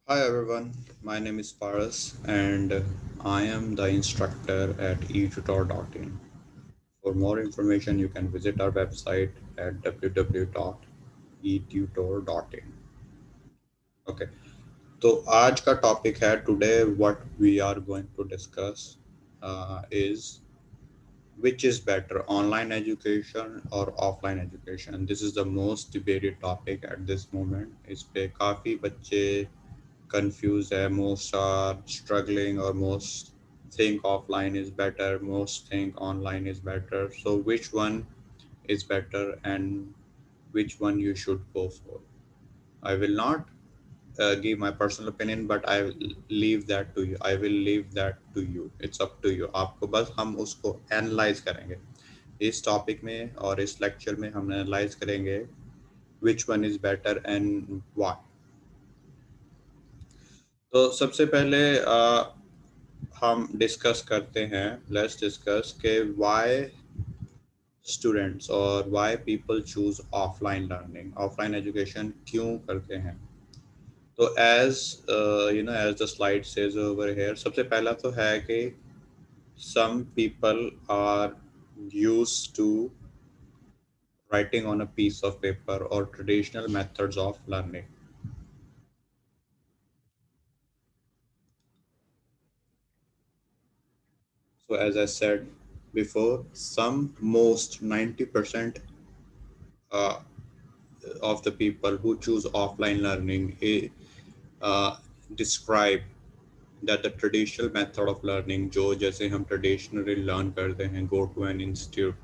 Hi everyone, my name is Paras and I am the instructor at etutor.in. For more information, you can visit our website at www.etutor.in. Okay, तो आज का topic है today what we are going to discuss is which is better online education or offline education. This is the most debated topic at this moment. इस पे काफ़ी बच्चे confused है, most are struggling or most think offline is better, most think online is better. So which one is better and which one you should go for? I will not give my personal opinion, but I will leave that to you. I will leave that to you. It's up to you. आपको बस हम उसको analyse करेंगे इस topic में और इस lecture में हम एनालाइज करेंगे which one is better and why. तो सबसे पहले हम डिस्कस करते हैं लेट्स डिस्कस के व्हाई स्टूडेंट्स और why people choose offline learning offline education क्यों करते हैं तो as as the slide says over here सबसे पहला तो है कि some people are used to writing on a piece of paper or traditional methods of learning. So as I said before, some most 90% uh, of the people who choose offline learning uh, describe that the traditional method of learning जो जैसे हम traditionally learn करते हैं go to an institute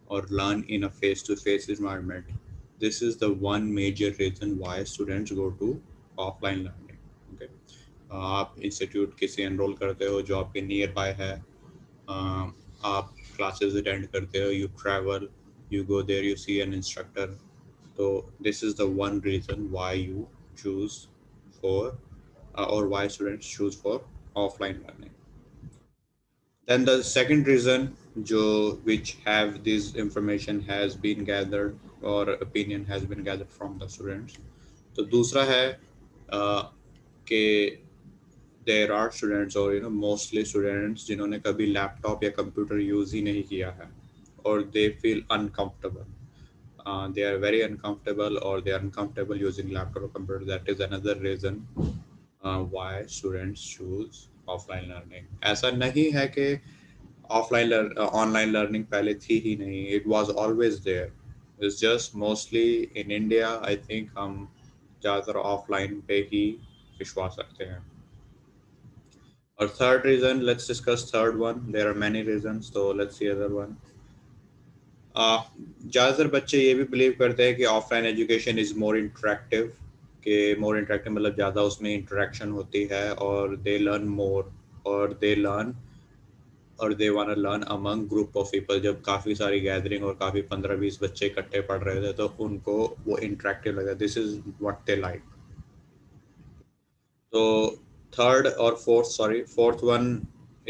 or learn in a face to face environment, this is the one major reason why students go to offline learning. Okay, आप institute किसी enrol करते हो जो आपके नियर बाय है, आप क्लासेस अटेंड करते हो, you travel, you go there, you see an instructor. So this is the one reason why you choose for or why students choose for offline learning. Then the second reason which have this information has been gathered or opinion has been gathered from the students. तो दूसरा है कि there are students और mostly students जिन्होंने कभी laptop या computer use ही नहीं किया है और they feel uncomfortable. They are very uncomfortable or they are uncomfortable using laptop or computer. That is another reason why students choose offline learning. ऐसा नहीं है कि ऑनलाइन लर्निंग पहले थी ही नहीं. It was always there. It's just mostly in India I think हम ज़्यादातर ऑफलाइन पे ही विश्वास रखते हैं. और third reason, let's discuss third one. There are many reasons, तो लेट्स सी अदर वन. ज़्यादातर बच्चे ये भी बिलीव करते हैं कि offline education is more interactive. कि मोर इंटरेक्टिव मतलब ज़्यादा उसमें इंटरेक्शन होती है और दे लर्न मोर और दे लर्न और they want to learn among group of people. जब काफ़ी सारी गैदरिंग और काफ़ी 15-20 बच्चे इकट्ठे पढ़ रहे थे तो उनको वो इंटरेक्टिव लगा. This is what they like. तो थर्ड और fourth, sorry, fourth one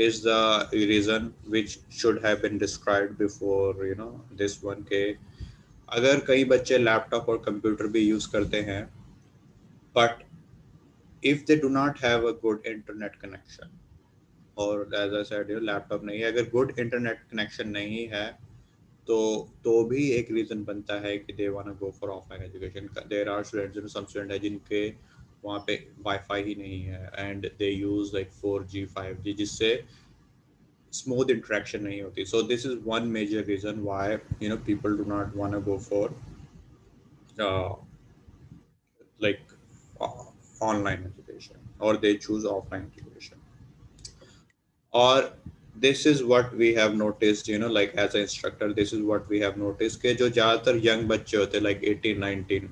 is the reason which should have been described before this one के अगर कई बच्चे लैपटॉप और कंप्यूटर भी यूज करते हैं but if they do not have a good internet connection और एज आई सेड लैपटॉप नहीं है, अगर गुड इंटरनेट कनेक्शन नहीं है तो भी एक रीजन बनता है कि they want go for offline education. There are students, some student है जिनके वहाँ पे वाईफाई ही नहीं है and they use like 4G 5G जिससे स्मूथ इंटरेक्शन नहीं होती. So this is one major reason why people do not want go for like online education or they choose offline education. Or this is what we have noticed, like as an instructor, this is what we have noticed कि जो ज़्यादातर young बच्चे होते हैं like 18-19,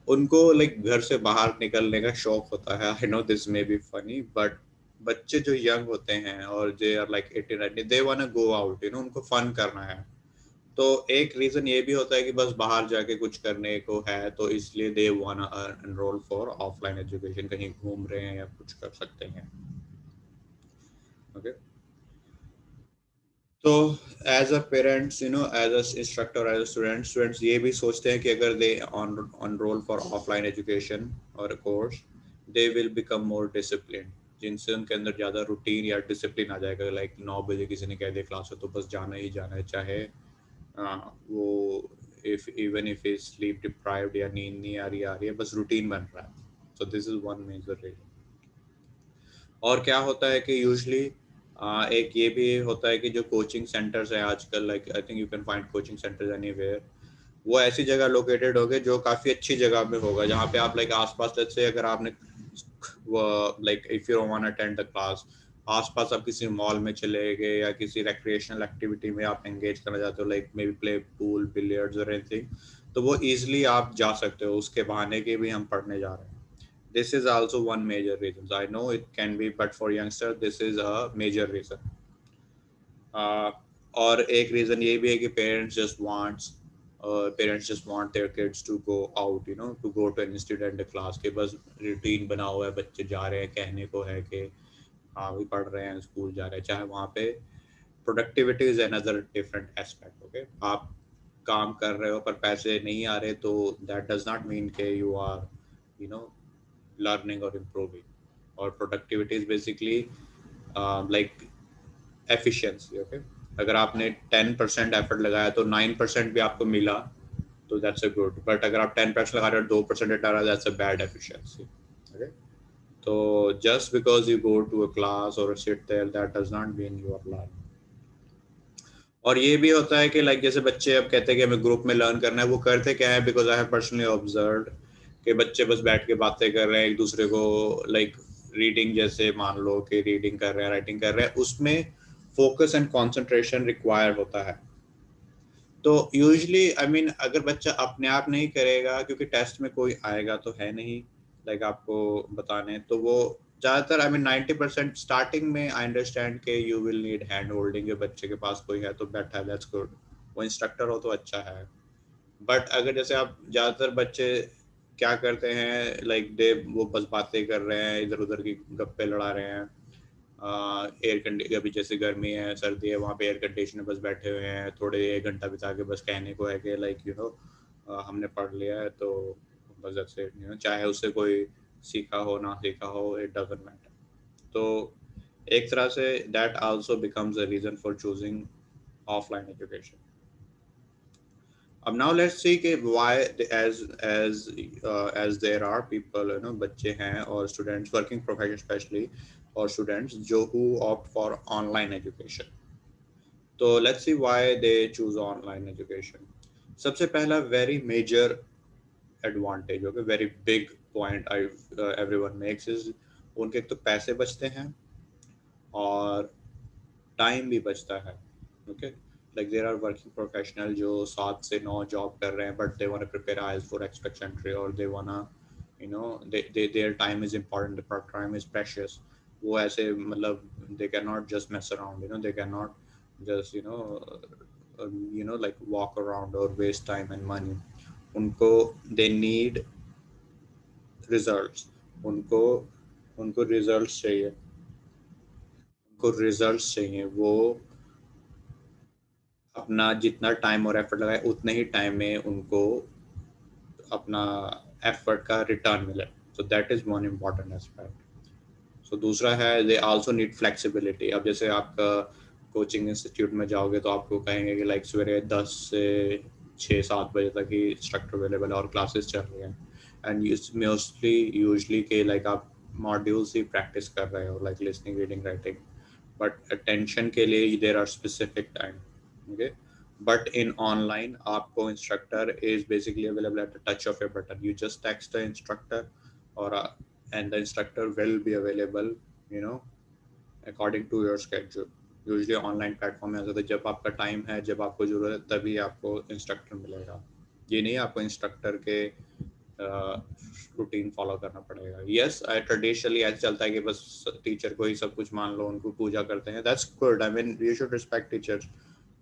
उनको like घर से बाहर निकलने का शौक होता है. I know this may be funny but बच्चे जो यंग होते हैं और they are like 18-19, they want go out, उनको फन करना है. तो एक रीजन ये भी होता है कि बस बाहर जाके कुछ करने को है तो इसलिए they want enrol for offline education. कहीं घूम रहे हैं या कुछ कर सकते हैं. ओके, तो as a parents, as a instructor, as a students ये भी सोचते हैं कि अगर they enroll for offline education और course they will become more discipline, जिनसे उनके अंदर ज़्यादा रूटीन या डिसिप्लिन आ जाएगा। लाइक 9 बजे किसी ने कह दिया क्लास है तो बस जाना ही जाना है, चाहे वो if even if is sleep deprived या नींद नहीं आ रही है, बस रूटीन बन रहा है। So this is one major reason. और क्या होता है कि यूजली एक ये भी होता है कि जो कोचिंग सेंटर्स है आजकल, like I think you can find coaching centres anywhere, वो ऐसी जगह लोकेटेड होगे जो काफ़ी अच्छी जगह में होगा, जहाँ पे आप लाइक आसपास, लेट्स से अगर आपने वो like if you want attend the class, आसपास आप किसी मॉल में चले गए या किसी रिक्रिएशनल एक्टिविटी में आप एंगेज करना चाहते हो, like may be play pool, billiards और एनीथिंग, तो वो इजीली आप जा सकते हो उसके बहाने के भी हम पढ़ने जा रहे हैं। This is also one major reason. I know it can be, but for youngster, this is a major reason. Uh, और एक रीजन ये भी है कि parents just want their kids to go out, to go to an student class, के बस routine बना हुआ है, बच्चे जा रहे हैं, कहने को है कि हाँ भी पढ़ रहे हैं, स्कूल जा रहे हैं, चाहे वहाँ पे productivity is another different aspect. Okay, आप काम कर रहे हो पर पैसे नहीं आ रहे, तो दैट डज नॉट मीन के you are you know learning or improving। और productivity is basically like efficiency। okay, अगर आपने 10% एफर्ट लगाया तो 9% भी आपको मिला, तो दैट्स अ गुड, बट अगर आप 10% लगा रहे हो 2% हटा रहे हो, that's a bad efficiency. Okay, तो just because you go to a class और sit there, that does not mean you are learning. और ये भी होता है कि लाइक जैसे बच्चे अब कहते हैं कि हमें ग्रुप में लर्न करना है, वो करते क्या है, because I have personally observe कि बच्चे बस बैठ के बातें कर रहे हैं एक दूसरे को, लाइक रीडिंग, जैसे मान लो कि रीडिंग कर रहे हैं, राइटिंग कर रहे हैं, उसमें फोकस एंड कंसंट्रेशन रिक्वायर होता है। तो यूजुअली आई मीन अगर बच्चा अपने आप नहीं करेगा, क्योंकि टेस्ट में कोई आएगा तो है नहीं लाइक आपको बताने, तो वो ज़्यादातर आई मीन 90% स्टार्टिंग में आई अंडरस्टैंड के you will need hand holding, के बच्चे के पास कोई है तो बैठा है, दैट्स गुड, वो इंस्ट्रक्टर हो तो अच्छा है। बट अगर जैसे आप ज़्यादातर बच्चे क्या करते हैं, लाइक दे वो बस बातें कर रहे हैं, इधर उधर की गप्पे लड़ा रहे हैं, एयर कंडी अभी जैसे गर्मी है सर्दी है, वहाँ पे एयर कंडीशन में बस बैठे हुए हैं, थोड़े 1 घंटा बिता के बस कहने को है कि लाइक हमने पढ़ लिया है, तो बस ऐसे चाहे उससे कोई सीखा हो ना सीखा हो, इट डजंट मैटर। तो एक तरह से that also becomes a reason for choosing offline education. अब नाउ लेट्स सी कि why as there are people, बच्चे हैं और स्टूडेंट्स, वर्किंग प्रोफेशनल स्पेशली, और स्टूडेंट्स जो who opt for online education. तो let's see why they choose online education. सबसे पहला very major advantage, okay, very big point I everyone makes is, उनके एक तो पैसे बचते हैं और टाइम भी बचता है। Okay, like there are working professional जो 7 से 9 जॉब कर रहे हैं, but they want to prepare आईज फॉर एक्सपेक्ट एंट्री, और they want their time is important, time is precious. वो ऐसे मतलब they can not just mess around, they can not just like walk around और waste time and money. उनको they need results, उनको उनको results चाहिए, उनको रिजल्ट्स चाहिए। वो अपना जितना टाइम और एफर्ट लगाए उतने ही टाइम में उनको अपना एफर्ट का रिटर्न मिले। So that is one important aspect. So दूसरा है दे आल्सो नीड फ्लेक्सिबिलिटी। अब जैसे आपका कोचिंग इंस्टीट्यूट में जाओगे तो आपको कहेंगे कि लाइक सवेरे 10 से 6 7 बजे तक ही इंस्ट्रक्टर अवेलेबल है और क्लासेस चल रही हैं, एंड मोस्टली यूजली के लाइक आप मॉड्यूल्स ही प्रैक्टिस कर रहे हो, like listening, reading, writing, but attention के लिए there are specific time. Okay, but in online आपको instructor is basically available at the touch of your button, you just text the instructor, or and the instructor will be available you know according to your schedule। Usually online platform में ऐसा होता है, जब आपका time है, जब आपको जरूरत है, तभी आपको इंस्ट्रक्टर मिलेगा। ये नहीं आपको इंस्ट्रक्टर के रूटीन फॉलो करना पड़ेगा। यस, ट्रेडिशनली ऐसा चलता है कि बस टीचर को ही सब कुछ मान लो, उनको पूजा करते हैं, that's good, I mean you should respect teachers,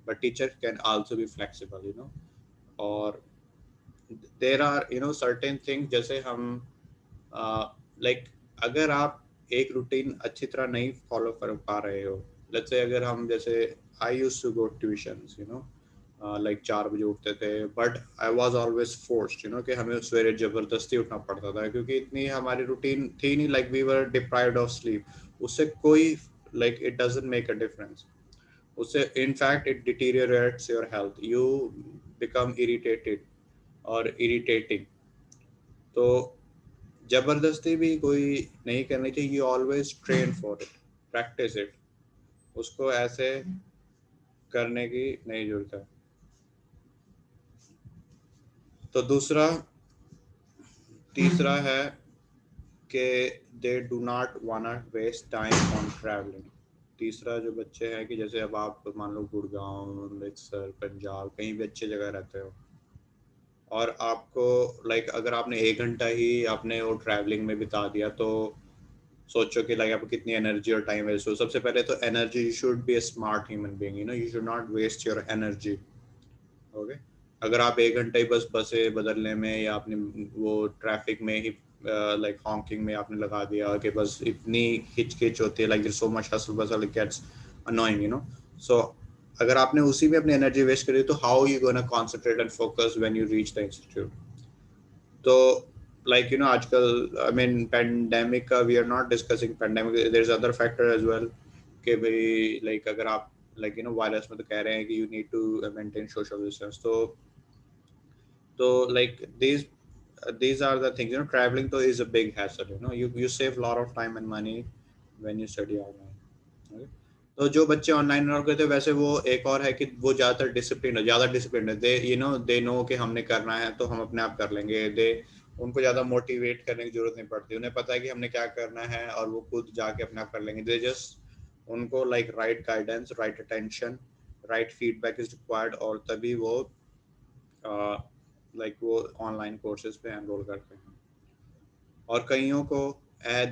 but teacher can also be flexible, और देर आर सर्टेन थिंग, जैसे हम लाइक अगर आप एक रूटीन अच्छी तरह नहीं फॉलो कर पा रहे हो, लेट्स से अगर हम जैसे I used to go tuitions, like 4 बजे उठते थे, but I was always forced कि हमें सवेरे जबरदस्ती उठना पड़ता था, क्योंकि इतनी हमारी रूटीन थी नहीं, like we were deprived of sleep. उससे कोई like it doesn't make a difference. उससे in fact it deteriorates your health, you become irritated और इरिटेटिंग। तो जबरदस्ती भी कोई नहीं करनी चाहिए, you always train for it, practice it, उसको ऐसे करने की नहीं जरूरत है। तो दूसरा, तीसरा है कि दे डू नॉट वाना वेस्ट टाइम ऑन ट्रैवलिंग। तीसरा जो बच्चे हैं कि जैसे अब आप मान लो गुड़गांव, अमृतसर, पंजाब, कहीं भी अच्छी जगह रहते हो, और आपको लाइक अगर आपने 1 घंटा ही आपने वो ट्रैवलिंग में बिता दिया, तो सोचो कि लाइक आपको कितनी एनर्जी और टाइम वेस्ट हो। सबसे पहले तो energy, you should be a smart human being, you should not waste your energy. Okay, अगर आप 1 घंटा ही बस बसें बदलने में या अपने वो ट्रैफिक में ही लाइक हॉकिंग में आपने लगा दिया कि बस इतनी हिचकिच होती है, like so much hustle bustle, it gets annoying so अगर आपने उसी में अपनी एनर्जी वेस्ट करी, तो how you gonna concentrate and focus when you reach the institute? तो लाइक आजकल आई मीन पेंडेमिक का, we are not discussing pandemic, there is other factor as well, कि भाई लाइक अगर आप लाइक वायरस में तो कह रहे हैं कि you need to maintain social distance. तो like these are the things, traveling तो is a big hassle, you save a lot of time and money when you study online, okay? तो जो बच्चे ऑनलाइन लर्न करते हैं, वैसे वो एक और है कि वो ज़्यादा डिसिप्लिन है, दे नो कि हमने करना है तो हम अपने आप कर लेंगे। दे उनको ज़्यादा मोटिवेट करने की जरूरत नहीं पड़ती, उन्हें पता है कि हमने क्या करना है और वो खुद जाके अपने आप कर लेंगे। दे जस्ट उनको like right guidance, right attention, right feedback is required, और तभी वो लाइक वो ऑनलाइन कोर्सेज पे एनरोल करते हैं। और कईयों को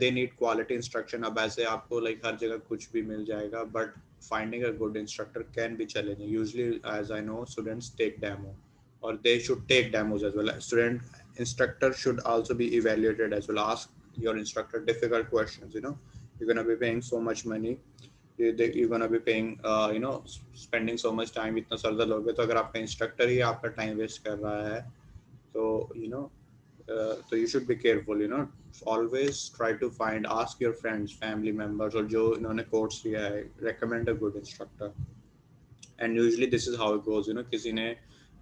दे नीड क्वालिटी इंस्ट्रक्शन। अब ऐसे आपको लाइक हर जगह कुछ भी मिल जाएगा, but finding a good instructor can be challenging. Usually as I know students take demo, और they should take demos as well. Student instructor should also be evaluated as well. Ask your instructor difficult questions. You're gonna be paying so much money. You're gonna be paying, spending so much time. इतना sir दर्द हो गया, तो अगर आपका instructor ही आपका time waste कर रहा है, तो तो you should be careful. Always try to find, ask your friends, family members, और जो इन्होंने कोर्स लिया है, recommend a good instructor. And usually this is how it goes. किसी ने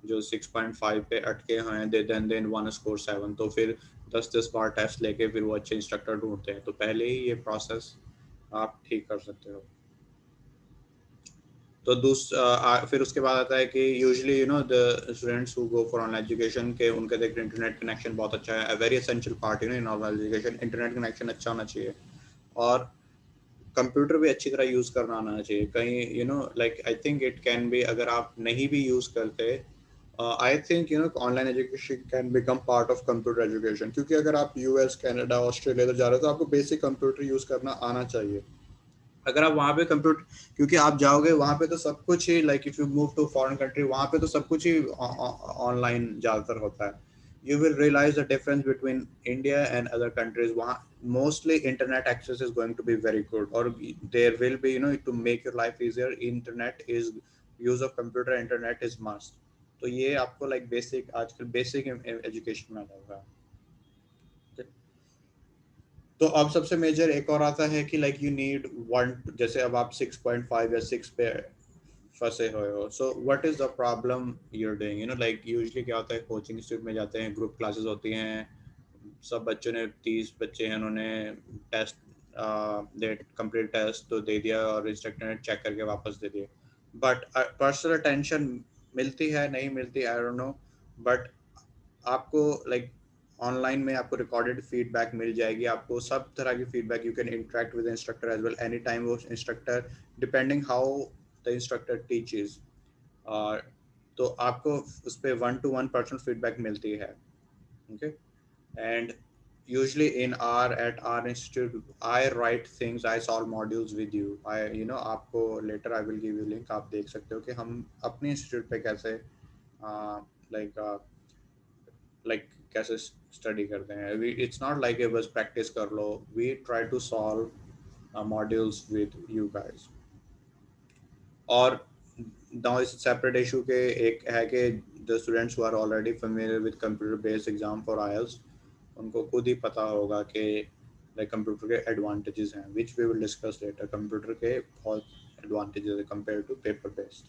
जो 6.5 पे अटके हुए हैं, देन वन स्कोर 7, तो फिर 10-10 बार टेस्ट लेके फिर वो अच्छे इंस्ट्रक्टर ढूंढते हैं। तो पहले ही ये प्रोसेस आप ठीक कर सकते हो। तो फिर उसके बाद आता है कि usually the students who go for online education के उनका देख इंटरनेट कनेक्शन बहुत अच्छा है। Very essential part in online education, internet connection अच्छा होना चाहिए, और कंप्यूटर भी अच्छी तरह यूज़ करना आना चाहिए। कहीं like I think it can be, अगर आप नहीं भी यूज़ करते, I think online education can become part of computer education, क्योंकि अगर आप यूएस, कनाडा, ऑस्ट्रेलिया तो जा रहे हो, तो आपको बेसिक कंप्यूटर यूज़ करना आना चाहिए। अगर आप वहाँ पे कंप्यूटर, क्योंकि आप जाओगे वहाँ पे तो सब कुछ ही like if you move to foreign country, वहाँ पे तो सब कुछ ही ऑनलाइन ज़्यादातर होता है। You will realise the difference between India and other countries. वहाँ mostly internet access is going to be very good, और there will be to make your life easier, internet is, use of computer, internet is must. तो ये आपको like basic, आजकल basic education में होगा। तो अब सबसे मेजर एक और आता है कि लाइक यू नीड वन, जैसे अब आप 6.5 या 6 पे फंसे हुए हो, so what is the problem you're doing, like usually क्या होता है, कोचिंग इंस्टीट्यूट में जाते हैं, ग्रुप क्लासेस होती हैं, सब बच्चों ने 30 बच्चे हैं, उन्होंने टेस्ट दे कंप्लीट टेस्ट तो दे दिया, और इंस्ट्रक्टर ने चेक करके वापस दे दिया। बट पर्सनल अटेंशन मिलती है, नहीं मिलती, आई डोंट नो। बट आपको लाइक ऑनलाइन में आपको रिकॉर्डेड फीडबैक मिल जाएगी, आपको सब तरह की feedback, you can interact with instructor as well any time. वो instructor, depending how the instructor teaches, और तो आपको उस पर 1-to-1 पर्सनल फीडबैक मिलती है। Okay, and usually in our at our institute I write things, I solve modules with you, I आपको later I will give you link, आप देख सकते हो कि हम अपने इंस्टीट्यूट पे कैसे लाइक लाइक कैसे स्टडी करते हैं। We it's not like a बस प्रैक्टिस कर लो, we try to solve modules with you guys. और नाउ इस सेपरेट इशू के एक है कि the students who are already familiar with computer based exam for IELTS, उनको खुद ही पता होगा कि लाइक कंप्यूटर के एडवांटेजेस हैं, which we will discuss later. Computer के बहुत एडवांटेजेस है कंपेयर टू पेपर बेस्ड।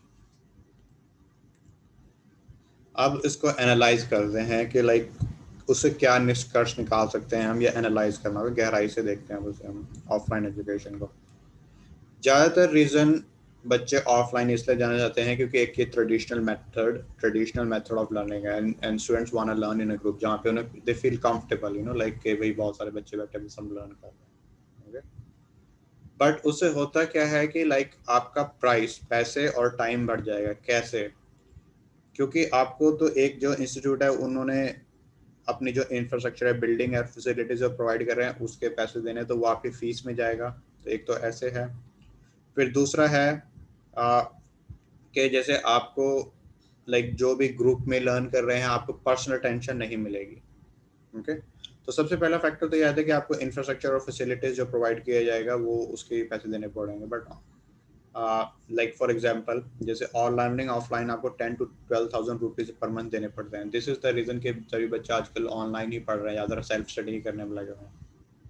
अब इसको एनालाइज करते हैं कि लाइक उससे क्या निष्कर्ष निकाल सकते हैं हम, या एनालाइज करना होगा, गहराई से देखते हैं उसे हम ऑफलाइन एजुकेशन को। ज़्यादातर रीज़न बच्चे ऑफलाइन इसलिए जाना चाहते हैं क्योंकि एक ये ट्रेडिशनल मेथड ऑफ लर्निंग है, and students want to learn in a group जहाँ पे उन्हें they feel comfortable, you know, like कि भाई बहुत सारे बच्चे बैठे हैं सब लर्न कर रहे हैं। बट उससे होता क्या है कि लाइक आपका प्राइस, पैसे और टाइम बढ़ जाएगा। कैसे? क्योंकि आपको तो एक जो इंस्टीट्यूट है उन्होंने अपनी जो इंफ्रास्ट्रक्चर है, बिल्डिंग है, फैसिलिटीज जो प्रोवाइड कर रहे हैं उसके पैसे देने, तो वो आपकी फीस में जाएगा। तो एक तो ऐसे है। फिर दूसरा है कि जैसे आपको लाइक जो भी ग्रुप में लर्न कर रहे हैं आपको पर्सनल टेंशन नहीं मिलेगी। ओके, तो सबसे पहला फैक्टर तो यह है कि आपको इंफ्रास्ट्रक्चर और फैसिलिटीज जो प्रोवाइड किया जाएगा वो उसके पैसे देने पड़ेंगे। बट लाइक फॉर एग्जांपल जैसे ऑन लर्निंग ऑफलाइन आपको 10 to 12,000 रुपीज पर मंथ देने पड़ते हैं। दिस इज द रीजन कि सभी बच्चे आजकल ऑनलाइन ही पढ़ रहे हैं, ज़्यादा सेल्फ स्टडी ही करने में लगे हुए हैं।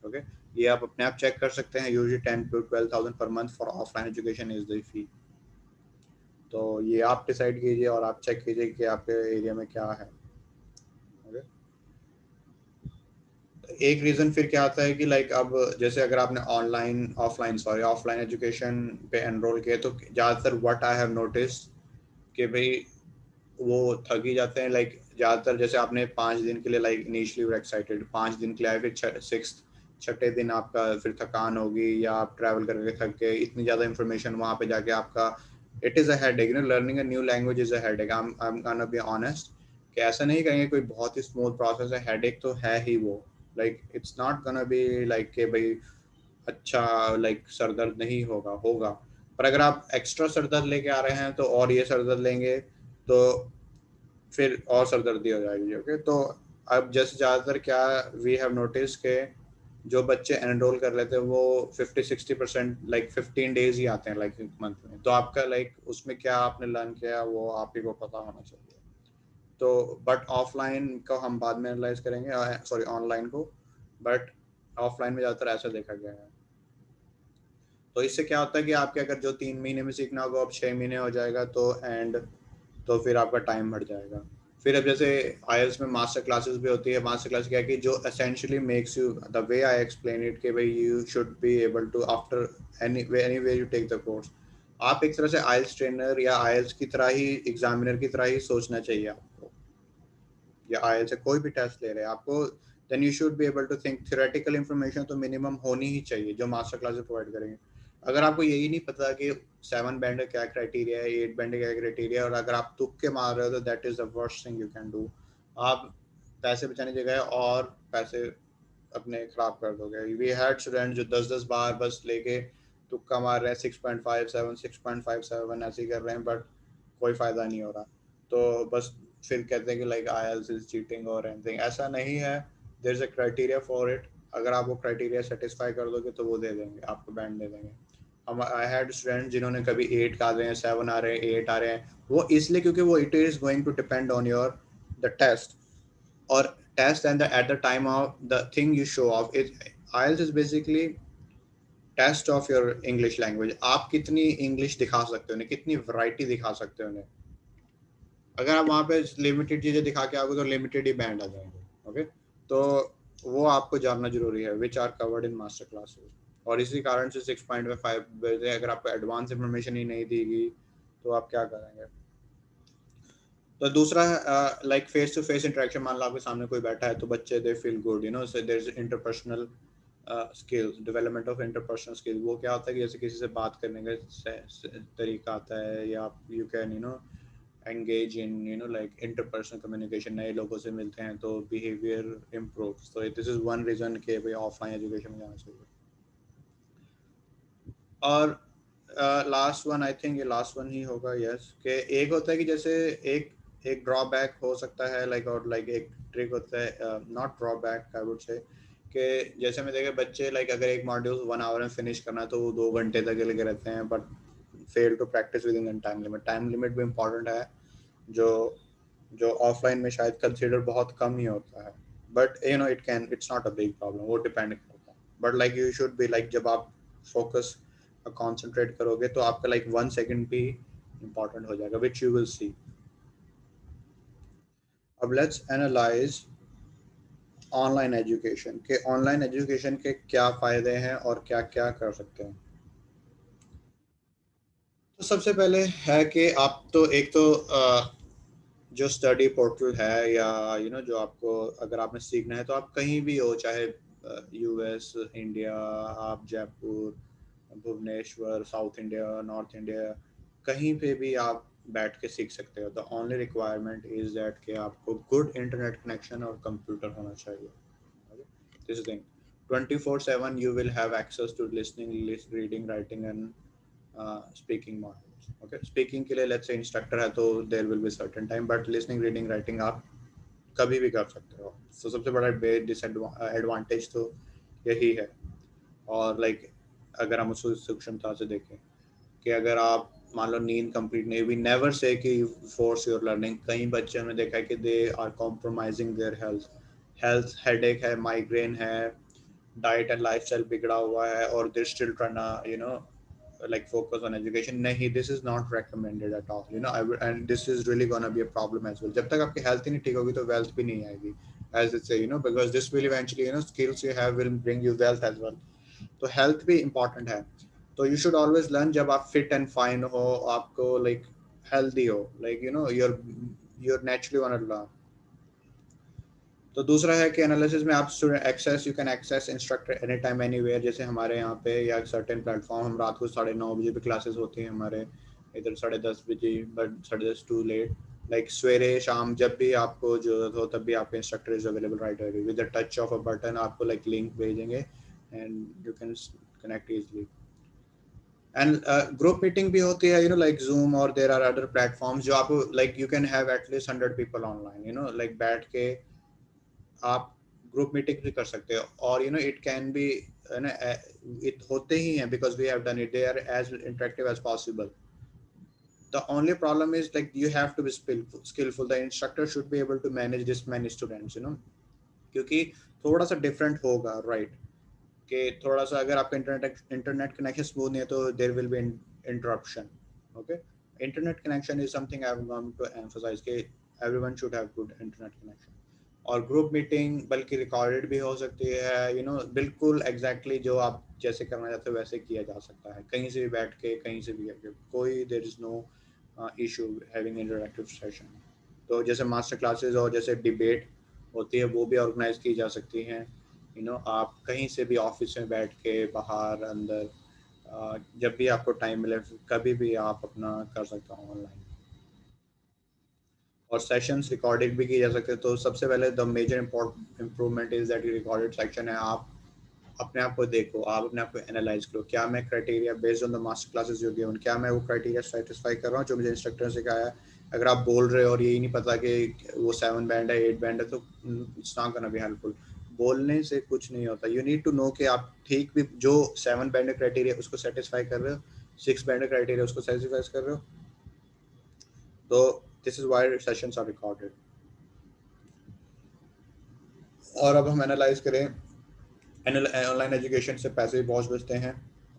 ओके, ये आप अपने आप चेक कर सकते हैं। Usually 10 to 12,000 per month for offline education is the fee. तो ये आप डिसाइड कीजिए और आप चेक कीजिए कि आपके एरिया में क्या है। ओके, एक रीज़न फिर क्या आता है कि लाइक अब जैसे अगर आपने ऑफलाइन एजुकेशन पे एनरोल किया तो ज़्यादातर व्हाट आई हैव नोटिस कि भाई वो थक ही जाते हैं। लाइक ज़्यादातर जैसे आपने 5 दिन के लिए लाइक इनिशियली वर एक्साइटेड, 5 दिन के लिए आए, फिर छठे दिन आपका फिर थकान होगी या आप ट्रैवल करके थक गए, इतनी ज़्यादा इन्फॉर्मेशन वहाँ पे जाके आपका it is a headache, you know, learning a new language is a headache. I am gonna be honest कि ऐसा नहीं करेंगे कोई बहुत ही स्मूथ प्रोसेस है, हेडेक तो है ही वो। Like it's not gonna be like कि भाई अच्छा लाइक सरदर्द नहीं होगा, होगा। पर अगर आप एक्स्ट्रा सरदर्द लेके आ रहे हैं तो और ये सरदर्द लेंगे तो फिर और सरदर्दी हो जाएगी। ओके, तो अब जैसे ज़्यादातर क्या वी हैव नोटिस के जो बच्चे एनरोल कर लेते हैं वो 50-60% लाइक 15 डेज ही आते हैं लाइक मंथ में। तो आपका लाइक उसमें क्या आपने लर्न किया वो आप ही को पता होना चाहिए। तो बट ऑफलाइन को हम बाद में एनालाइज करेंगे, सॉरी ऑनलाइन को। बट ऑफलाइन में ज़्यादातर ऐसा देखा गया है। तो इससे क्या होता है कि आपके अगर जो 3 महीने में सीखना होगा अब 6 महीने हो जाएगा, तो एंड तो फिर आपका टाइम बढ़ जाएगा। फिर अब जैसे आईएलटीएस में मास्टर क्लासेस भी होती है। मास्टर क्लास क्या है कि जो essentially makes you the way I explain it कि भाई you should be able to after any way you take the course, आप एक तरह से आईएलटीएस ट्रेनर या आईएलटीएस की तरह ही एग्जामिनर की तरह ही सोचना चाहिए आपको, या आईएलटीएस से कोई भी टेस्ट ले रहे हैं आपको, then you should be able to think. Theoretical information तो मिनिमम होनी ही चाहिए जो मास्टर क्लासेस प्रोवाइड करेंगे। अगर आपको यही नहीं पता कि 7 बैंड का क्या क्राइटेरिया है, 8 बैंड का क्या क्राइटेरिया है, और अगर आप तुक्के मार रहे हो तो that is the worst thing you can do. आप पैसे बचाने की जगह और पैसे अपने खराब कर दोगे। वी हैड स्टूडेंट जो 10-10 बार बस लेके तुक्का मार रहे हैं, 6.57 ऐसे ही कर रहे हैं, बट कोई फायदा नहीं हो रहा। तो बस फिर कहते हैं कि लाइक आईएलटीएस इज चीटिंग और एनीथिंग, ऐसा नहीं है। There is a criteria for it. अगर आप वो क्राइटेरिया सेटिस्फाई कर दोगे तो वो दे देंगे, आपको बैंड दे देंगे। हम आई हैड स्टूडेंट जिन्होंने कभी 8 आ रहे हैं, 7 आ रहे हैं, 8 आ रहे हैं, वो इसलिए क्योंकि वो it is going to depend on your the test or test and at the time of the thing you show off it। IELTS is basically test of your English language. आप कितनी इंग्लिश दिखा सकते हो उन्हें, कितनी variety दिखा सकते हो उन्हें। अगर आप वहाँ पे लिमिटेड चीज़ें दिखा के आओगे तो लिमिटेड ही बैंड आ जाएंगे। ओके, तो वो आपको जानना जरूरी है, which are covered in master classes. और इसी कारण से 6.5 अगर आपको एडवांस इंफॉर्मेशन ही नहीं देगी तो आप क्या करेंगे। तो दूसरा है like face to face interaction. मान लो आपके सामने कोई बैठा है तो बच्चे they feel good, you know, so there is interpersonal skills, development of interpersonal skill. वो क्या होता है कि जैसे किसी से बात करने का तरीका आता है, या you can, you know, engage in, you know, like interpersonal communication, नए लोगों से मिलते हैं तो बिहेवियर इम्प्रूव। तो दिस इज वन रीजन कि भाई ऑफलाइन एजुकेशन में जाना चाहिए। और लास्ट वन, आई थिंक ये लास्ट वन ही होगा, यस, कि एक होता है कि जैसे एक एक ड्रॉबैक हो सकता है लाइक, और लाइक एक ट्रिक होता है, not drawback I would say, कि जैसे मैं देखे बच्चे लाइक अगर एक मॉड्यूल 1 आवर में फिनिश करना है तो वो 2 घंटे तक लगे रहते हैं, but fail to practice within the time limit भी important है, जो जो ऑफलाइन में शायद कंसिडर बहुत कम ही होता है, but it's not a big problem, वो डिपेंड करता है, but like you should be like जब आप फोकस कंसंट्रेट करोगे तो आपका लाइक 1 सेकंड भी important हो जाएगा, which you will see. अब let's analyze ऑनलाइन एजुकेशन के क्या फायदे हैं और क्या क्या कर सकते हैं। तो सबसे पहले है कि आप तो एक तो जो स्टडी पोर्टल है या जो आपको अगर आपने सीखना है तो आप कहीं भी हो, चाहे यूएस, इंडिया, आप Jaipur, Bhubaneswar, South India, North India, कहीं पे भी आप बैठ के सीख सकते हो। The only requirement is that कि आपको गुड इंटरनेट कनेक्शन और कंप्यूटर होना चाहिए। This thing 24/7 you will have access to listening, reading, writing and speaking models. Okay, speaking के लिए let's say instructor है तो there will be certain time, but listening, reading, writing आप कभी भी कर सकते हो। तो सबसे बड़ा डिसएडवांटेज तो यही है। और लाइक अगर हम उसको सूक्ष्मता से देखें कि अगर आप मान लो नींद कंप्लीट नहीं, वी नेवर से कि फोर्स योर लर्निंग। कई बच्चे हमने देखा है कि they are compromising their health headache है, माइग्रेन है, डाइट एंड लाइफस्टाइल बिगड़ा हुआ है, और they still trying like focus on education। नहीं, this is not recommended at all, and this is really gonna be a problem as well। जब तक आपकी हेल्थ ही नहीं ठीक होगी तो वेल्थ भी नहीं आएगी, as it say, because this will eventually, skills you have will bring you wealth as well। तो हेल्थ भी important है। तो you should always learn जब आप fit and fine हो, आपको like healthy हो, like you're naturally wanna learn। तो दूसरा है कि एनालिसिस में आप access you can access instructor any time anywhere. जैसे हमारे यहाँ पे या सर्टेन प्लेटफॉर्म, हम रात को 9:30 बजे पे क्लासेस होती हैं हमारे इधर, 10:30 बजे, बट 10:30 टू लेट। लाइक सवेरे शाम जब भी आपको जरूरत हो तब भी आपके instructor is available right away, with the touch of a button आपको लाइक लिंक भेजेंगे and you can connect easily. And group meeting भी होती है, लाइक जूम, और देयर आर अदर प्लेटफॉर्म्स जो आपको like you can have at least 100 people online, like बैठ के आप ग्रुप मीटिंग भी कर सकते हो। और इट कैन बी इट होते ही हैं, because we have done it, they are as interactive as possible. the only problem is like you have to be skillful, the instructor should be able to manage this many students, क्योंकि थोड़ा सा different होगा, right, कि थोड़ा सा अगर आपका internet connection smooth नहीं है तो there will be interruption. Okay, internet connection is something I am going to emphasise कि everyone should have good internet connection. और ग्रुप मीटिंग बल्कि रिकॉर्डेड भी हो सकती है, बिल्कुल एग्जैक्टली जो आप जैसे करना चाहते हो वैसे किया जा सकता है, कहीं से भी बैठ के, कहीं से भी कोई there is no issue having interactive session. तो जैसे मास्टर क्लासेस और जैसे डिबेट होती है वो भी ऑर्गेनाइज की जा सकती हैं, आप कहीं से भी ऑफिस में बैठ के, बाहर, अंदर, जब भी आपको टाइम मिले कभी भी आप अपना कर सकते हो ऑनलाइन। और सेशंस रिकॉर्डेड भी किए जा सकते हैं। तो सबसे पहले the major improvement is that recorded section है, आप अपने आप को देखो, आप अपने आप को एनालाइज करो, क्या मैं criteria based on the master classes जो गिवन, क्या मैं वो क्राइटेरिया सेटिस्फाई कर रहा हूँ जो मुझे इंस्ट्रक्टर ने सिखाया है। अगर आप बोल रहे हो और यही नहीं पता कि वो 7 बैंड है, 8 बैंड है, तो it's not gonna be helpful. बोलने से कुछ नहीं होता, यू नीड टू नो कि आप ठीक भी जो 7 बैंड क्राइटेरिया उसको सेटिस्फाई कर रहे हो, 6 बैंड क्राइटेरिया उसको सेटिस्फाई कर रहे हो। तो this is why sessions are recorded. और अब हम एनालाइज करें, ऑनलाइन एजुकेशन से पैसे भी बहुत बचते हैं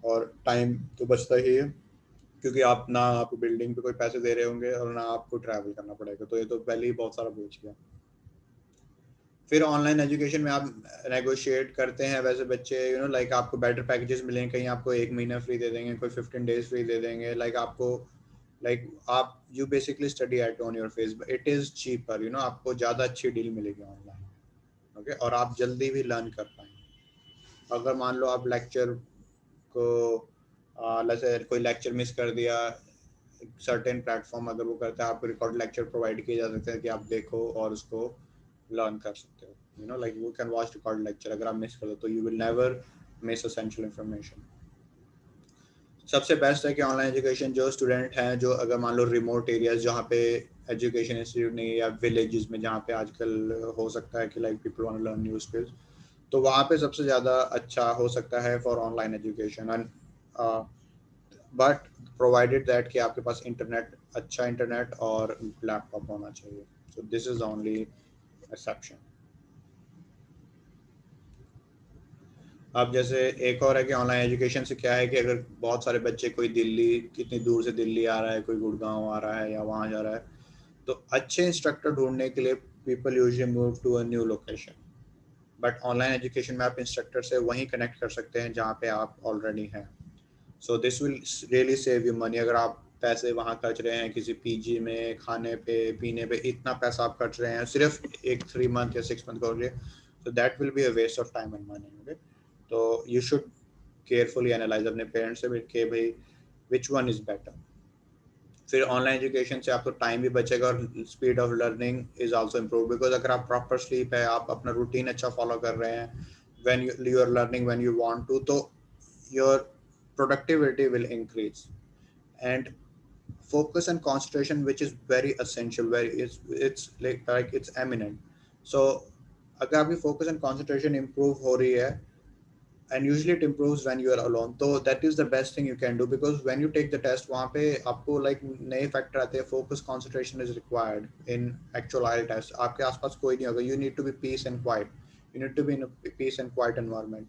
और टाइम तो बचता ही है, क्योंकि आप ना आपको बिल्डिंग पे कोई पैसे दे रहे होंगे और ना आपको ट्रैवल करना पड़ेगा, तो ये तो पहले ही बहुत सारा बच गया। फिर ऑनलाइन एजुकेशन में आप नेगोशिएट करते हैं वैसे बच्चे, लाइक आपको बेटर पैकेजेस मिलेंगे, कहीं आपको 1 महीना फ्री दे देंगे, कोई 15 डेज फ्री दे देंगे, लाइक आपको लाइक आप you basically study eight on your face, it is cheaper, आपको ज़्यादा अच्छी डील मिलेगी ऑनलाइन। ओके, और आप जल्दी भी लर्न कर पाएंगे। अगर मान लो आप लेक्चर को जैसे कोई लेक्चर मिस कर दिया, सर्टेन प्लेटफॉर्म अगर वो करता है, आपको रिकॉर्ड लेक्चर प्रोवाइड किए जा सकते हैं कि आप देखो और उसको लर्न कर सकते हो, like you can watch record lecture. अगर आप मिस कर दो तो you will never miss essential information. सबसे बेस्ट है कि ऑनलाइन एजुकेशन जो स्टूडेंट हैं, जो अगर मान लो रिमोट एरियाज जहाँ पे एजुकेशन इंस्टीट्यूट नहीं है, या विलेजेस में जहाँ पे आजकल हो सकता है कि like people want to learn new skills, तो वहाँ पे सबसे ज़्यादा अच्छा हो सकता है for online education. And but provided that कि आपके पास इंटरनेट, अच्छा इंटरनेट और लैपटॉप होना चाहिए. So this is only exception. अब जैसे एक और है कि ऑनलाइन एजुकेशन से क्या है कि अगर बहुत सारे बच्चे, कोई दिल्ली, कितनी दूर से दिल्ली आ रहा है, कोई गुड़गांव आ रहा है या वहाँ जा रहा है, तो अच्छे इंस्ट्रक्टर ढूंढने के लिए people usually move to a new location. But online education में आप इंस्ट्रक्टर से वहीं कनेक्ट कर सकते हैं जहाँ पे आप ऑलरेडी हैं. So this will really save you money. अगर आप पैसे वहाँ खर्च रहे हैं किसी पीजी में, खाने पे पीने पे, इतना पैसा आप खर्च रहे हैं सिर्फ एक 3 मंथ या 6 मंथ के लिए, so that will be a waste of time and money. Okay, तो you should carefully analyze अपने पेरेंट्स से कि भाई which one is better. फिर ऑनलाइन एजुकेशन से आपको टाइम भी बचेगा और speed of learning is also improve, because अगर आप प्रॉपर स्लीप है, आप अपना रूटीन अच्छा फॉलो कर रहे हैं, when you are learning when you want to, तो your productivity will increase. And focus and concentration, which is very essential, very it's like it's eminent. So अगर आपकी focus and concentration improve हो रही है, and usually it improves when you are alone, so that is the best thing you can do, because when you take the test वहाँ पे आपको like नए factor आते हैं. focus concentration is required in actual IELTS test. आपके आसपास कोई नहीं होगा. you need to be peace and quiet. You need to be in a peace and quiet environment.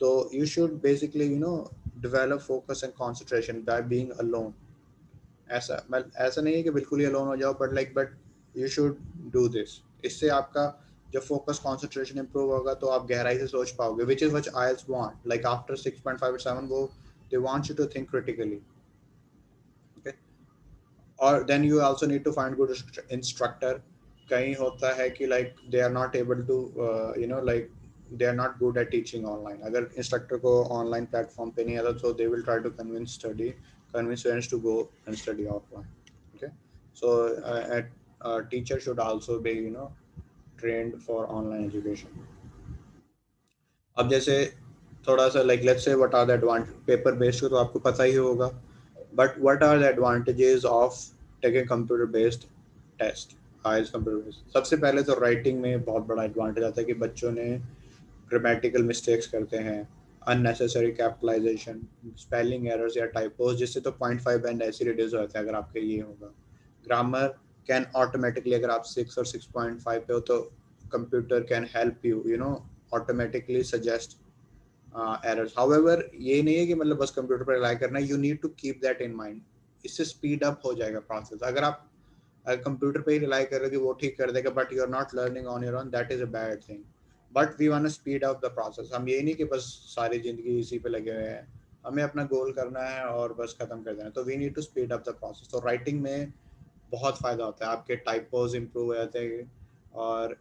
So you should basically develop focus and concentration by being alone. ऐसा नहीं है कि बिल्कुल ही अलोन हो जाओ, but you should do this. इससे आपका जब फोकस कंसंट्रेशन इंप्रूव होगा तो आप गहराई से सोच पाओगे, which is what IELTS want. Like after 6.5 7 वो they want you to think critically. Okay, और then you also need to find good instructor. कहीं होता है कि like they are not able to like they are not good at teaching online. अगर instructor को online platform पे नहीं आता, so they will try to convince students to go and study offline. Okay, so a teacher should also be trained for online education. अब जैसे थोड़ा सा like let's say what are the advantage paper based को तो आपको पता ही होगा, but what are the advantages of taking computer based test. IELTS computer based, सबसे पहले तो राइटिंग में बहुत बड़ा एडवांटेज आता है कि बच्चों ने ग्रामेटिकल मिस्टेक्स करते हैं, अननेसेसरी कैपिटलाइजेशन, स्पेलिंग एरर्स या टाइपोज, जिससे तो 0.5 बैंड ऐसे रिड्यूस हो जाता है अगर आपके ये होगा. ग्रामर कैन ऑटोमेटिकली, अगर आप 6 और 6.5 पे हो तो computer can help you automatically suggest errors. However ये नहीं है कि मतलब बस कंप्यूटर पर रिलाई करना है, you need to keep that in mind. इससे स्पीड अप हो जाएगा प्रोसेस. अगर आप कंप्यूटर पे ही रिलाई कर रहे हो कि वो ठीक कर देगा, but you are not learning on your own, that is a bad thing. But we want to speed up the process. हम ये नहीं कि बस सारी जिंदगी इसी पे लगे हुए हैं, हमें अपना गोल करना है और बस खत्म कर देना है, तो we need to speed up the process. तो राइटिंग में बहुत फ़ायदा होता है, आपके टाइपोज इम्प्रूव हो जाते हैं और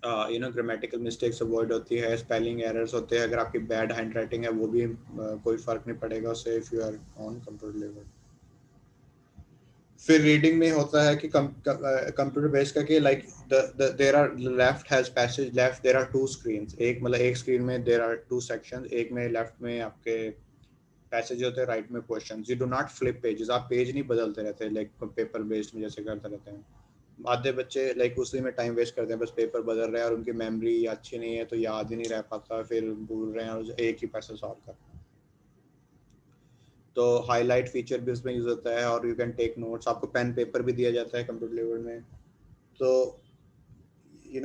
ग्रामेटिकल मिस्टेक्स अवॉइड होती है, स्पेलिंग एरर्स होते हैं. अगर आपकी बैड हैंड राइटिंग है वो भी कोई फ़र्क नहीं पड़ेगा उससे, if you are on computer level. फिर रीडिंग में होता है कि कंप्यूटर बेस्ड का कि like there are left has passage left, there are two screens. एक मतलब एक स्क्रीन में देयर आर टू सेक्शंस. एक में लेफ्ट में आपके पैसेज होते हैं, राइट में questions. You do not flip pages. आप पेज नहीं बदलते रहते लाइक पेपर बेस्ड में जैसे करते रहते हैं. आधे बच्चे लाइक उसी में टाइम वेस्ट करते हैं, बस पेपर बदल रहे हैं और उनकी मेमोरी अच्छी नहीं है तो याद ही नहीं रह पाता, फिर भूल रहे हैं और एक ही पैसे सॉल्व कर. तो हाईलाइट फीचर भी उसमें यूज होता है और यू कैन टेक नोट्स. आपको पेन पेपर भी दिया जाता है कंप्यूटर लेवल में. तो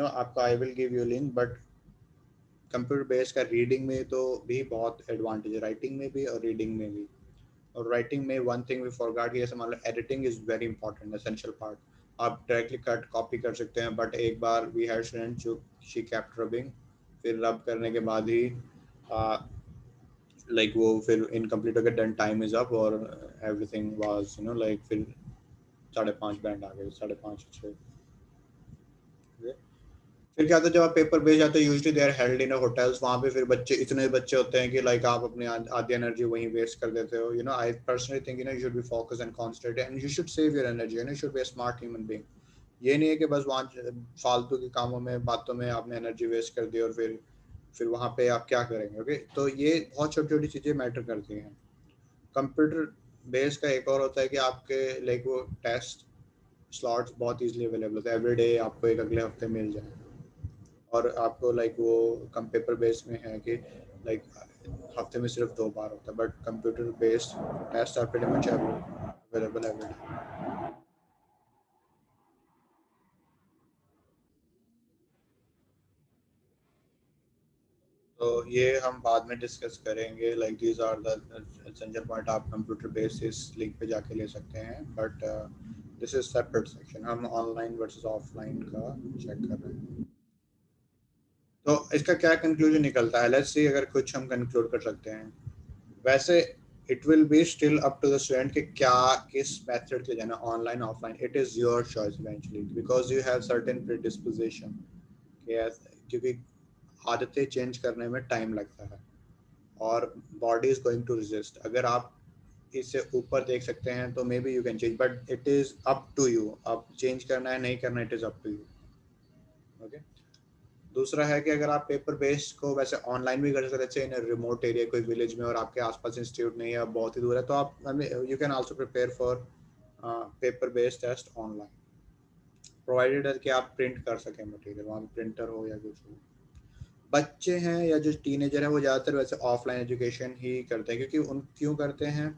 आपको I will give you link, but computer based का रीडिंग में तो भी बहुत एडवांटेज है, राइटिंग में भी और रीडिंग में भी. और राइटिंग में वन थिंग वी फॉरगॉट कि जैसे मान लो editing is very important, essential part. आप डायरेक्टली कट कॉपी कर सकते हैं, बट एक बार वी हैड स्टूडेंट जो शी केप्ट रबिंग, फिर रब करने के बाद ही लाइक वो फिर इनकम्प्लीट हो गया, डन टाइम इज अप और एवरीथिंग वाज लाइक फिर 5.5 बैंड आ गए, 5.5 6. फिर क्या होता है जब आप पेपर भेज जाते हैं, usually they are held in hotels. वहाँ पे फिर बच्चे, इतने बच्चे होते हैं कि लाइक आप अपनी आधी एनर्जी वहीं वेस्ट कर देते हो. I personally think you should B focus and concentrate and you should save your energy. Should be a smart human being. ये नहीं है कि बस वहाँ फालतू के कामों में, बातों में आपने एनर्जी वेस्ट कर दी और फिर वहाँ पे आप क्या करेंगे. ओके, तो ये बहुत छोटी छोटी चीज़ें मैटर करती हैं. कंप्यूटर बेस का एक और होता है कि आपके लाइक वो टेस्ट स्लॉट्स बहुत इजीली अवेलेबल होते हैं. एवरी डे आपको एक अगले हफ्ते मिल जाए. और आपको लाइक वो कम पेपर बेस में है कि लाइक हफ्ते में सिर्फ 2 बार होता है, but computer based test are pretty much available every day. तो ये हम बाद में डिस्कस करेंगे, like these are the essential point. आप कंप्यूटर बेस्ड इस लिंक पे जाके ले सकते हैं, but this is separate section, हम ऑनलाइन वर्सेस ऑफलाइन का चेक कर रहे हैं। तो इसका क्या कंक्लूजन निकलता है, लेट्स सी, अगर कुछ हम कंक्लूड कर सकते हैं। वैसे it will be still up to the student कि क्या किस मेथड के जाना, online offline, it is your choice eventually, because you have certain predisposition. क्योंकि आदतें चेंज करने में टाइम लगता है और body is going to resist. अगर आप इससे ऊपर देख सकते हैं तो maybe you can change, but it is up to you, अब चेंज करना है नहीं करना, it is up to you. Okay. दूसरा है कि अगर आप पेपर बेस्ड को वैसे ऑनलाइन भी कर सकते हैं इन रिमोट एरिया, कोई विलेज में, और आपके आसपास इंस्टीट्यूट नहीं है, बहुत ही दूर है, तो आप you can also prepare for paper based test online, provided कि आप प्रिंट कर सकें मटेरियल, वहाँ प्रिंटर हो या कुछ हो। बच्चे हैं या जो टीनेजर हैं वो ज़्यादातर वैसे ऑफलाइन एजुकेशन ही करते हैं, क्योंकि उन क्यों करते हैं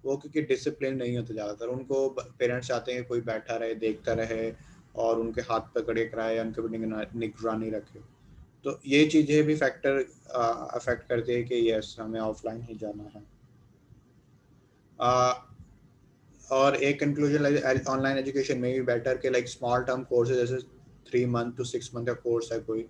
वो, क्योंकि डिसिप्लिन नहीं होता ज़्यादातर, उनको पेरेंट्स चाहते हैं कि कोई बैठा रहे देखता रहे और उनके हाथ पकड़े कराए या उनके ऊपर निगरानी रखे। तो ये चीज़ें भी फैक्टर अफेक्ट करती है कि यस हमें ऑफलाइन ही जाना है। uh, और एक कंक्लूजन ऑनलाइन एजुकेशन में भी बेटर के लाइक स्मॉल टर्म कोर्सेज, जैसे 3 मंथ to 6 मंथ का कोर्स है कोई,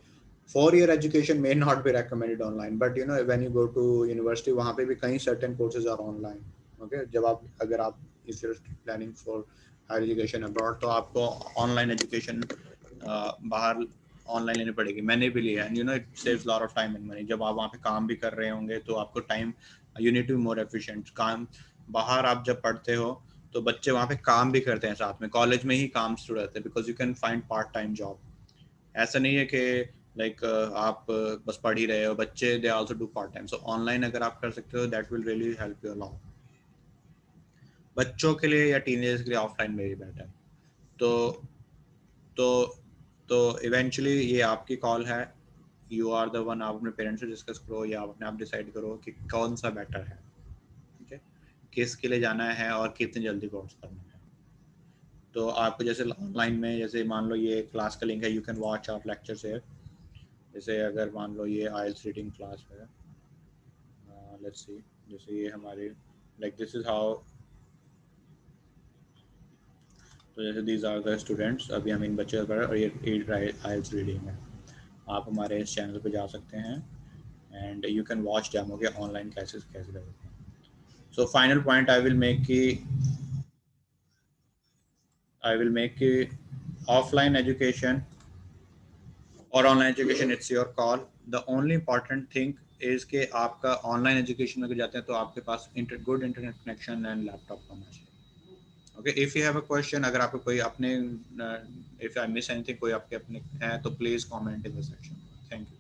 4 year education may not be recommended online, but you know when you go to university वहाँ पे भी कई certain courses are online. Okay, जब आप अगर आप if you planning for higher education abroad तो आपको ऑनलाइन एजुकेशन बाहर ऑनलाइन लेनी पड़ेगी, मैंने भी लिया है। You know it saves lot of time and money. जब आप वहाँ पे काम भी कर रहे होंगे तो आपको time, you need to be more efficient. काम बाहर आप जब पढ़ते हो तो बच्चे वहाँ पे काम भी करते हैं साथ में, कॉलेज में ही काम शुरू रहते हैं, because you can find part time job. ऐसा नहीं है कि लाइक आप बस पढ़ ही रहे हो, बच्चे they also do part time. So online अगर आप कर सकते हो that will really help you lot. बच्चों के लिए या टीनेजर्स के लिए ऑफलाइन वेरी बेटर। तो तो तो इवेंचुअली ये आपकी कॉल है, यू आर द वन। आप अपने पेरेंट्स से डिस्कस करो या अपने आप डिसाइड करो कि कौन सा बेटर है, ठीक है, किसके लिए जाना है और कितनी जल्दी कोर्स करना है। तो आपको जैसे ऑनलाइन में, जैसे मान लो ये क्लास का लिंक है, you can watch our lectures here. जैसे अगर मान लो ये आइल्स रीडिंग क्लास है, लेट्स सी, जैसे ये हमारे लाइक दिस इज हाउ, तो जैसे दीज आर द स्टूडेंट्स, अभी हम इन बच्चों पर, और ये आइल्स रीडिंग है। आप हमारे इस चैनल पे जा सकते हैं and you can watch demo के ऑनलाइन क्लासेस कैसे लगते हैं। So final point I will make कि ऑफलाइन एजुकेशन और online education, it's your call. The only important thing is के आपका ऑनलाइन एजुकेशन में जाते हैं तो आपके पास good internet connection and laptop होना चाहिए। Okay, if you have a question, अगर आपको कोई अपने, इफ आई मिस एनीथिंग, कोई आपके अपने हैं तो please comment in the section. Thank you.